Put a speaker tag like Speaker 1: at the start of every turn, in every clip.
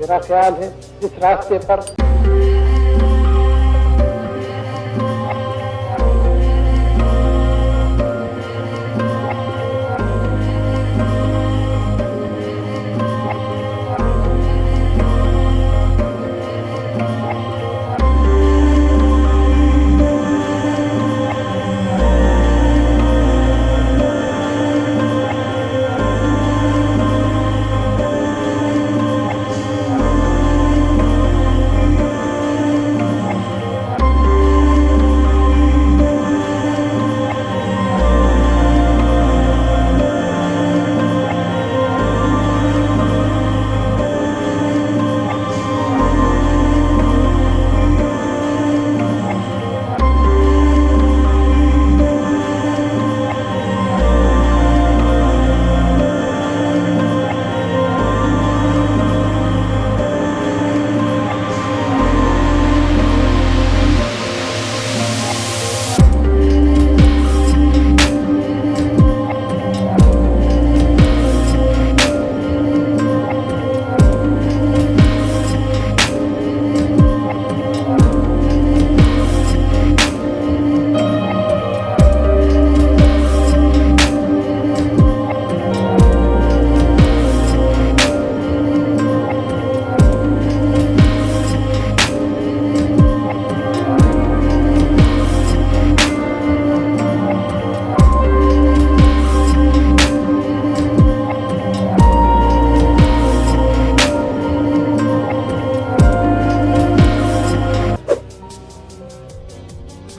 Speaker 1: मेरा ख्याल है जिस रास्ते पर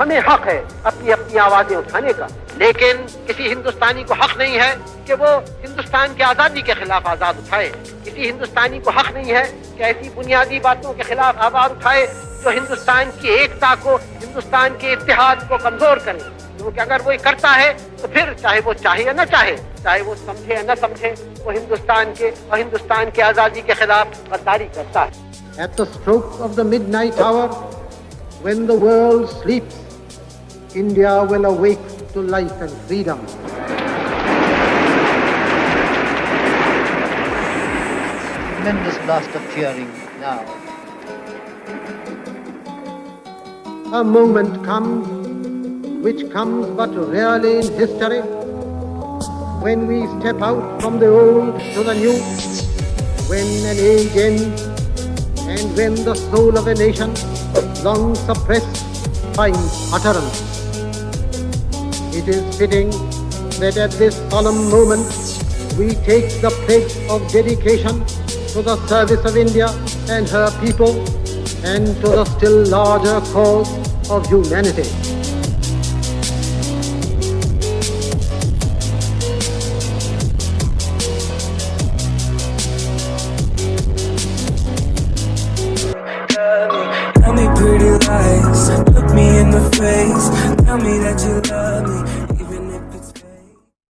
Speaker 1: हमें हक है अपनी अपनी आवाजें उठाने का, लेकिन किसी हिंदुस्तानी को हक नहीं है कि वो हिंदुस्तान की आजादी के खिलाफ आवाज उठाए। किसी हिंदुस्तानी को हक नहीं है कि ऐसी बुनियादी बातों के खिलाफ आवाज उठाए जो हिंदुस्तान की एकता को, हिंदुस्तान के इत्तेहाद को कमजोर करे। क्योंकि अगर वो करता है तो फिर चाहे वो चाहे या न चाहे, चाहे वो समझे या न समझे, वो हिंदुस्तान के और हिंदुस्तान की आजादी के खिलाफ गद्दारी करता है।
Speaker 2: At the stroke of the midnight hour, when the world sleeps, India will awake to life and freedom.
Speaker 3: Tremendous blast of cheering now.
Speaker 2: A moment comes, which comes but rarely in history, when we step out from the old to the new, when an age ends, and when the soul of a nation, long suppressed, finds utterance. It is fitting that at this solemn moment we take the pledge of dedication to the service of India and her people and to the still larger cause of humanity.
Speaker 4: Tell me pretty lies, look me in the face, tell me that you love me.